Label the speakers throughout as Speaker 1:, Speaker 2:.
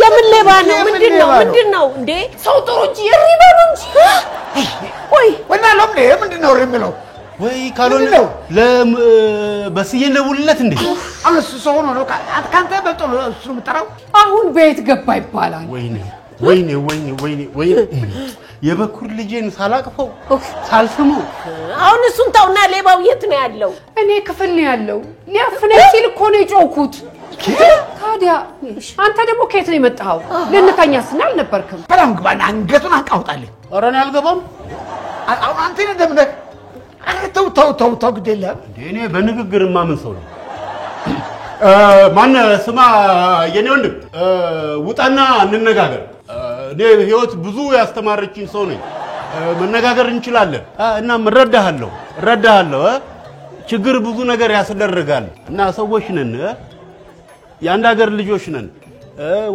Speaker 1: የምን ሌባ ነው ምንድነው እንዴ ሰው ጥሩ እንጂ ይሪባ ነው እንጂ ወይ
Speaker 2: ወናለም ነው ምንድነው የሚለው
Speaker 3: ወይ ካሎን በስዬ ለውልለት እንዴ
Speaker 2: አለስ ሰው ነው ካንተ በልጦ እሱ ምጠራው
Speaker 1: አሁን ቤት ገባ ይባላል
Speaker 3: ወይኔ የበኩር ልጄን ሳላቅፈው ሳልስመው
Speaker 1: አሁን እሱን ታውና ሌባው የት ነው ያለው
Speaker 4: እኔ ክፍል ነው ያለው ሊያፍነኝ ሲል እኮ ነው የጮኩት ታዲያ አንተ ደግሞ ከየት ነው የመጣው ለነካኛስ አልነበርክም
Speaker 2: ሰላም ግባና አንገቱን አንቃውጣልኝ
Speaker 3: አረን አልገባም
Speaker 2: አሁን አንተ እንደምን ተው ግዴለ
Speaker 3: እኔ በንግግርማ ምን ሰው ነው ማን ስማ የኔ ወንድም ውጣና እንነጋገር እኔ ህይወት ብዙ ያስተማረችኝ ሰው ነኝ መነጋገር እንችላለን እና እረዳሃለሁ ችግር ብዙ ነገር ያስደርጋል እና ሰዎች ነን የአንድ ሀገር ልጆች ነን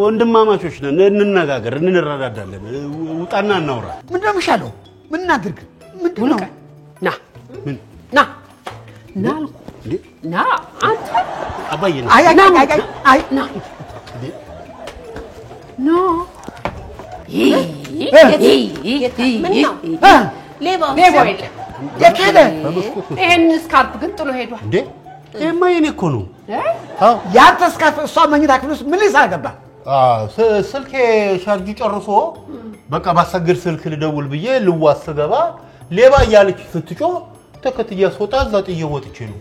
Speaker 3: ወንድማማቾች ነን እንነጋገር እንረዳዳለን ውጣና እናውራ
Speaker 2: ምንድነው ምሻለው ምን እናድርግ ምንድነው
Speaker 1: ና
Speaker 3: አንተ አባዬ
Speaker 2: አይ
Speaker 1: ና ሌባው
Speaker 2: የከደ
Speaker 4: ይሄን ስካርፕ ግን ጥሎ ሄዷል
Speaker 3: እንዴ የማይኔ እኮ ነው
Speaker 2: ያንተ ስካርፕ እሷ መኝታ ክፍል ውስጥ ምን ሊሰራ ገባ
Speaker 3: ስልኬ ቻርጅ ጨርሶ በቃ ባሰግር ስልክ ልደውል ብዬ ልዋስ ገባ ሌባ እያለች ስትጮህ ተከትያ ስወጣ እዛ ጥዬ ወጥቼ ነው